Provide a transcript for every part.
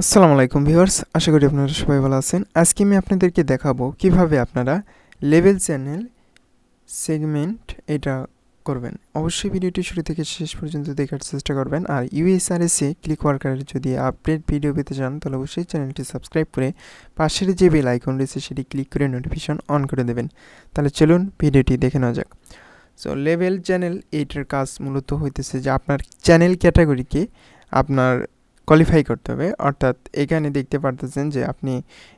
আসসালামু আলাইকুম ভিউয়ার্স, আশা করি আপনারা সবাই ভালো আছেন। আজকে আমি আপনাদেরকে দেখাবো কিভাবে আপনারা লেভেল চ্যানেল সেগমেন্ট এটা করবেন। অবশ্যই ভিডিওটি শুরু থেকে শেষ পর্যন্ত দেখার চেষ্টা করবেন। আর ইউএসআরএসে ক্লিক ওয়ার্কারের যদি আপডেট ভিডিও পেতে চান তাহলে অবশ্যই চ্যানেলটি সাবস্ক্রাইব করে পাশের যে বেল আইকন রয়েছে সেটি ক্লিক করে নোটিফিকেশন অন করে দেবেন। তাহলে চলুন ভিডিওটি দেখে নেওয়া যাক। সো লেভেল চ্যানেল এইটার কাজ মূলত হইতেছে যে আপনার চ্যানেল ক্যাটাগরিকে আপনার কোয়ালিফাই করতে হবে। অর্থাৎ এখানে দেখতে পারতেছেন যে আপনি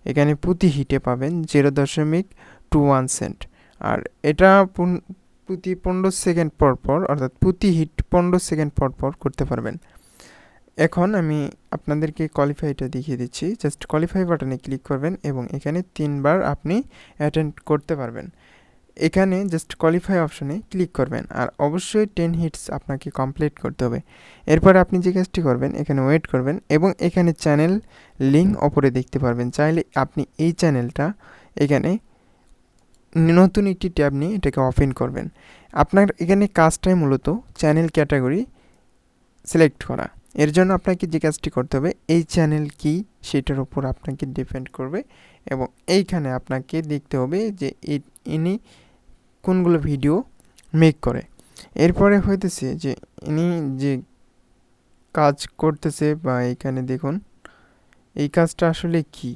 এখানে প্রতি হিটে পাবেন 0.21 সেন্ট। আর এটা প্রতি 15 সেকেন্ড পর পর, অর্থাৎ প্রতি হিট 15 সেকেন্ড পর পর করতে পারবেন। এখন আমি আপনাদেরকে কোয়ালিফাইটা দেখিয়ে দিচ্ছি। জাস্ট কোয়ালিফাই বাটনে ক্লিক করবেন এবং এখানে 3 বার আপনি অ্যাটেন্ড করতে পারবেন। এখানে জাস্ট কোয়ালিফাই অপশনে ক্লিক করবেন আর অবশ্যই 10 হিটস আপনাকে কমপ্লিট করতে হবে। এরপর আপনি যে কাজটি করবেন, এখানে ওয়েট করবেন এবং এখানে চ্যানেল লিঙ্ক ওপরে দেখতে পারবেন। চাইলে আপনি এই চ্যানেলটা এখানে নতুন একটি ট্যাব নিয়ে এটাকে ওপেন করবেন। আপনার এখানে কাজটাই মূলত চ্যানেল ক্যাটাগরি সিলেক্ট করা। এর জন্য আপনাকে যে কাজটি করতে হবে, এই চ্যানেল কি সেটার উপর আপনাকে ডিপেন্ড করবে এবং এইখানে আপনাকে দেখতে হবে যে ইনি কোনগুলো ভিডিও মেক করে। এরপরে হইতেছে যে ইনি যে কাজ করতেছে বা এখানে দেখুন এই কাজটা আসলে কি,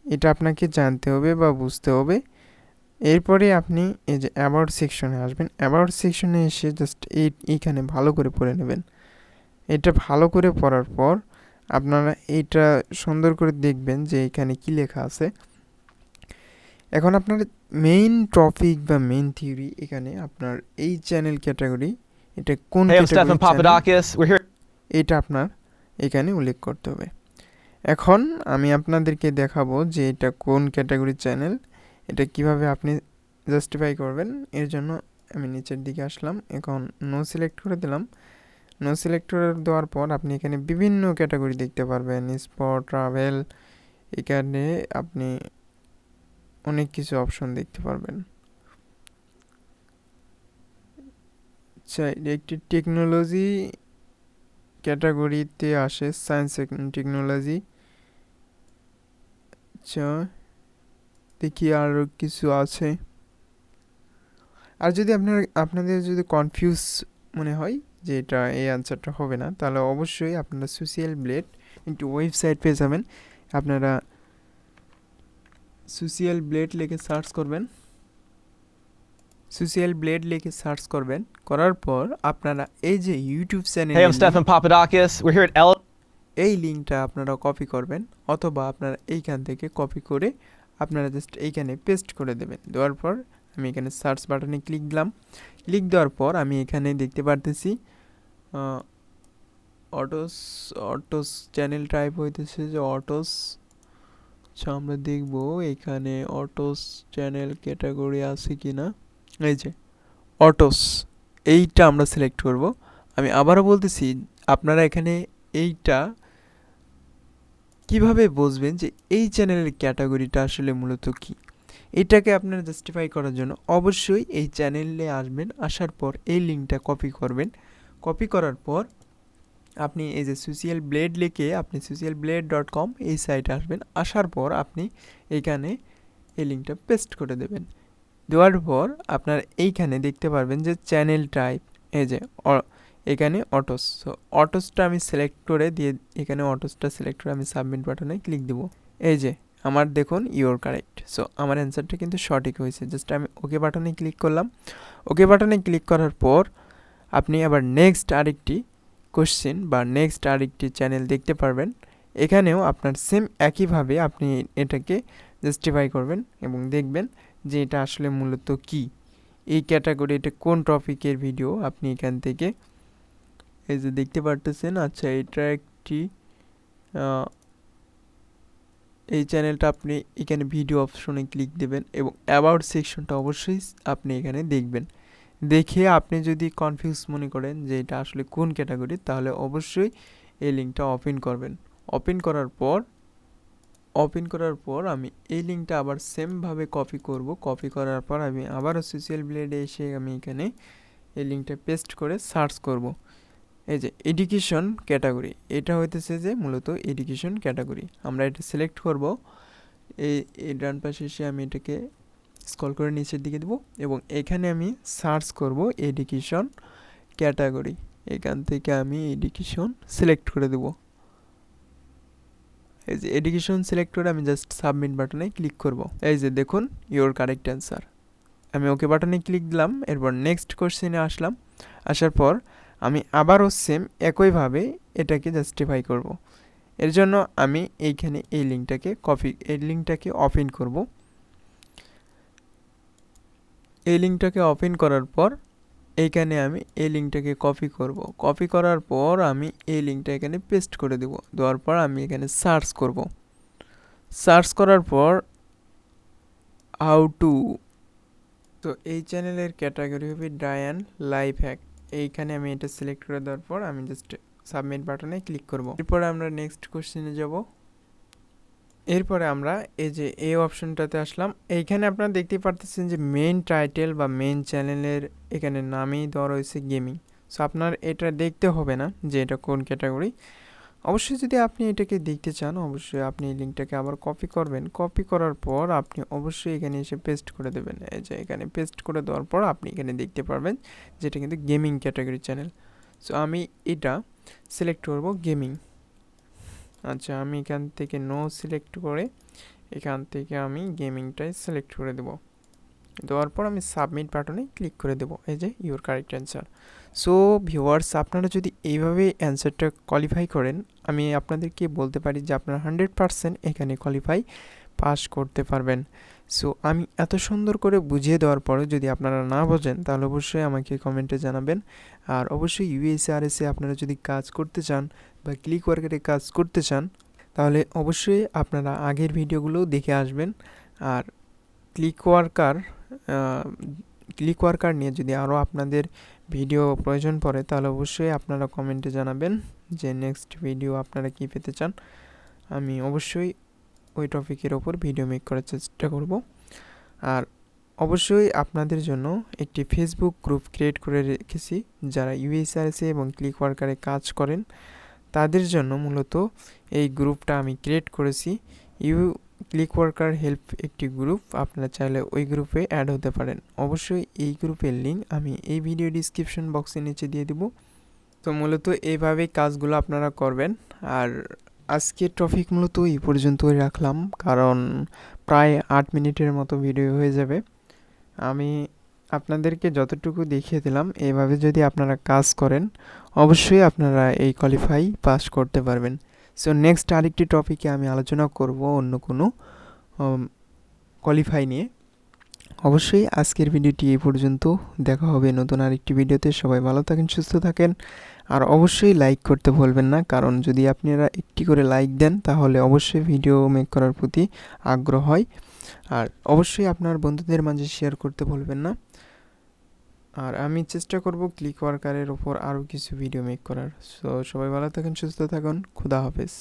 এটা আপনাকে জানতে হবে বা বুঝতে হবে। এরপরে আপনি এই যে অ্যাবাউট সেকশনে আসবেন। অ্যাবাউট সেকশনে এসে জাস্ট এইখানে ভালো করে পড়ে নেবেন। এটা ভালো করে পড়ার পর আপনারা এইটা সুন্দর করে দেখবেন যে এখানে কি লেখা আছে। এখন আপনার মেইন টপিক বা মেইন থিওরি, এখানে আপনার এই চ্যানেল ক্যাটাগরি এটা কোন Hey, I'm category Stefan channel Papadakis. We're here. এটা আপনার এখানে উল্লেখ করতে হবে। এখন আমি আপনাদেরকে দেখাবো যে এটা কোন ক্যাটাগরি চ্যানেল, এটা কিভাবে আপনি জাস্টিফাই করবেন। এর জন্য আমি নিচের দিকে আসলাম, এখন নো সিলেক্ট করে দিলাম। নো সিলেক্ট করে দেওয়ার পর আপনি এখানে বিভিন্ন ক্যাটাগরি দেখতে পারবেন, স্পোর্ট, ট্রাভেল, এখানে আপনি অনেক কিছু অপশন দেখতে পারবেন। আচ্ছা, একটি টেকনোলজি ক্যাটাগরিতে আসে, সায়েন্স অ্যান্ড টেকনোলজি। আচ্ছা, দেখি আরও কিছু আছে। আর যদি আপনাদের যদি কনফিউজ মনে হয় যে এটা এই অ্যান্সারটা হবে না, তাহলে অবশ্যই আপনারা সোশ্যাল ব্লেড একটি ওয়েবসাইট পেয়ে যাবেন। আপনারা সোশ্যাল ব্লেড লিখে সার্চ করবেন। সোশ্যাল ব্লেড লিখে সার্চ করবেন, করার পর আপনারা এই যে ইউটিউব Hey, I'm চ্যানেলের link, Stefan Papadakis. We're here at L. এই লিঙ্কটা আপনারা কপি করবেন, অথবা আপনারা এইখান থেকে কপি করে আপনারা জাস্ট এইখানে পেস্ট করে দেবেন। দেওয়ার পর আমি এখানে সার্চ বাটনে ক্লিক দিলাম। ক্লিক দেওয়ার পর আমি এখানে দেখতে পারতেছি অটোস অটোস চ্যানেল টাইপ হইতেছে যে অটোস। আচ্ছা, আমরা দেখব এখানে অটোস চ্যানেল ক্যাটাগরি আছে কি না। এই যে অটোস, এইটা আমরা সিলেক্ট করব। আমি আবারও বলতেছি, আপনারা এখানে এইটা কিভাবে বুঝবেন যে এই চ্যানেলের ক্যাটাগরিটা আসলে মূলত কি, এটাকে আপনারা জাস্টিফাই করার জন্য অবশ্যই এই চ্যানেলে আসবেন। আসার পর এই লিঙ্কটা কপি করবেন। কপি করার পর আপনি এই যে সোশ্যাল ব্লেড লিখে আপনি socialblade.com এই সাইটে আসবেন। আসার পর আপনি এইখানে এই লিঙ্কটা পেস্ট করে দেবেন। দেওয়ার পর আপনার এইখানে দেখতে পারবেন যে চ্যানেল টাইপ, এই যে এখানে অটোস। সো অটোসটা আমি সিলেক্ট করে দিয়ে এখানে অটোসটা সিলেক্ট করে আমি সাবমিট বাটনে ক্লিক দেব। এই যে আমার দেখুন ইওর কারেক্ট। সো আমার অ্যান্সারটা কিন্তু সঠিক হয়েছে। জাস্ট আমি ওকে বাটনে ক্লিক করলাম। ওকে বাটনে ক্লিক করার পর আপনি আবার নেক্সট আরেকটি কোশ্চেন বা নেক্সট আরেকটি চ্যানেল দেখতে পারবেন। এখানেও আপনার সেম একইভাবে আপনি এটাকে জাস্টিফাই করবেন এবং দেখবেন যে এটা আসলে মূলত কি, এই ক্যাটাগরি, এটা কোন টপিকের ভিডিও আপনি এখান থেকে এই যে দেখতে পারতেছেন। আচ্ছা, এটা একটি এই চ্যানেলটা আপনি এখানে ভিডিও অপশনে ক্লিক দেবেন এবং অ্যাবাউট সেকশনটা অবশ্যই আপনি এখানে দেখবেন। দেখে আপনি যদি কনফিউজ মনে করেন যে এটা আসলে কোন ক্যাটাগরি, তাহলে অবশ্যই এই লিঙ্কটা ওপেন করবেন। ওপেন করার পর আমি এই লিঙ্কটা আবার সেমভাবে কপি করব। কপি করার পর আমি আবারও সোশ্যাল ব্লেডে এসে আমি এখানে এই লিঙ্কটা পেস্ট করে সার্চ করব। এই যে এডুকেশন ক্যাটাগরি, এটা হইতেছে যে মূলত এডুকেশন ক্যাটাগরি। আমরা এটা সিলেক্ট করব, এই ডান পাশে এসে আমি এটাকে স্ক্রল করে নিচের দিকে দেব এবং এখানে আমি সার্চ করব এডুকেশন ক্যাটাগরি। এখান থেকে আমি এডুকেশন সিলেক্ট করে দেব। এই যে এডুকেশন সিলেক্ট করে আমি জাস্ট সাবমিট বাটনে ক্লিক করব। এই যে দেখুন ইওর কারেক্ট অ্যান্সার। আমি ওকে বাটনে ক্লিক দিলাম, এরপর নেক্সট কোশ্চেনে আসলাম। আসার পর আমি আবারও সেম একইভাবে এটাকে জাস্টিফাই করব। এর জন্য আমি এইখানে এই লিঙ্কটাকে ওপেন করব। এই লিঙ্কটাকে ওপেন করার পর এইখানে আমি এই লিঙ্কটাকে কপি করব। কপি করার পর আমি এই লিঙ্কটা এখানে পেস্ট করে দেব। দেওয়ার পর আমি এখানে সার্চ করব। সার্চ করার পর হাউ টু, তো এই চ্যানেলের ক্যাটাগরি হবে ডায়ান লাইফ হ্যাক। এইখানে আমি এটা সিলেক্ট করে দেওয়ার পর আমি জাস্ট সাবমিট বাটনে ক্লিক করব। এরপরে আমরা নেক্সট কোশ্চেনে যাব। এরপরে আমরা এই যে এই অপশনটাতে আসলাম। এইখানে আপনারা দেখতে পারতেছেন যে মেইন টাইটেল বা মেইন চ্যানেলের এখানে নামেই দেওয়া রয়েছে গেমিং। সো আপনার এটা দেখতে হবে না যে এটা কোন ক্যাটাগরি। অবশ্যই যদি আপনি এটাকে দেখতে চান, অবশ্যই আপনি এই লিঙ্কটাকে আবার কপি করবেন। কপি করার পর আপনি অবশ্যই এখানে এসে পেস্ট করে দেবেন। এই যে এখানে পেস্ট করে দেওয়ার পর আপনি এখানে দেখতে পারবেন যেটা কিন্তু গেমিং ক্যাটাগরি চ্যানেল। সো আমি এটা সিলেক্ট করব গেমিং। আচ্ছা, আমি এখান থেকে নো সিলেক্ট করে এখান থেকে আমি গেমিংটাই সিলেক্ট করে দেব। দেওয়ার পর আমি সাবমিট বাটনে ক্লিক করে দেব। এই যে your correct answer. So viewers, আপনারা যদি এইভাবে অ্যান্সারটা কোয়ালিফাই করেন, আমি আপনাদেরকে বলতে পারি যে আপনারা 100% এখানে কোয়ালিফাই পাস করতে পারবেন। সো আমি এত সুন্দর করে বুঝিয়ে দেওয়ার পরেও যদি আপনারা না বোঝেন তাহলে অবশ্যই আমাকে কমেন্টে জানাবেন। আর অবশ্যই ইউএসআরএসে আপনারা যদি কাজ করতে চান বা ক্লিক ওয়ার্কারে কাজ করতে চান তাহলে অবশ্যই আপনারা আগের ভিডিওগুলোও দেখে আসবেন। আর ক্লিক ওয়ার্কার নিয়ে যদি আরও আপনাদের ভিডিও প্রয়োজন পড়ে তাহলে অবশ্যই আপনারা কমেন্টে জানাবেন যে নেক্সট ভিডিও আপনারা কী পেতে চান। আমি অবশ্যই ওই টপিকের ওপর ভিডিও মেক করার চেষ্টা করব। আর অবশ্যই আপনাদের জন্য একটি ফেসবুক গ্রুপ ক্রিয়েট করে রেখেছি। যারা ইউএসআরএসে এবং ক্লিক ওয়ার্কারে কাজ করেন তাদের জন্য মূলত এই গ্রুপটা আমি ক্রিয়েট করেছি। ক্লিক ওয়ার্কার হেল্প একটি গ্রুপ, আপনারা চাইলে ওই গ্রুপে অ্যাড হতে পারেন। অবশ্যই এই গ্রুপের লিঙ্ক আমি এই ভিডিও ডিসক্রিপশন বক্সের নিচে দিয়ে দেব। তো মূলত এইভাবেই কাজগুলো আপনারা করবেন। আর আজকের টপিক মূলত এই পর্যন্তই রাখলাম, কারণ প্রায় 8 মিনিটের মতো ভিডিও হয়ে যাবে। আমি আপনাদেরকে যতটুকু দেখিয়ে দিলাম এইভাবে যদি আপনারা কাজ করেন অবশ্যই আপনারা এই কোয়ালিফাই পাস করতে পারবেন। সো নেক্সট আরেকটি টপিকে আমি আলোচনা করব অন্য কোনো কোয়ালিফাই নিয়ে। অবশ্যই আজকের ভিডিওটি এই পর্যন্ত। দেখা হবে নতুন আরেকটি ভিডিওতে। সবাই ভালো থাকেন, সুস্থ থাকেন। আর অবশ্যই লাইক করতে ভুলবেন না, কারণ যদি আপনারা একটি করে লাইক দেন তাহলে অবশ্যই ভিডিও মেক করার প্রতি আগ্রহ হয়। আর অবশ্যই আপনার বন্ধুদের মাঝে শেয়ার করতে ভুলবেন না। আর আমি চেষ্টা করব ক্লিক ওয়ার্কারের ওপর আরও কিছু ভিডিও মেক করার। সো সবাই ভালো থাকেন, সুস্থ থাকুন। খুদা হাফেজ।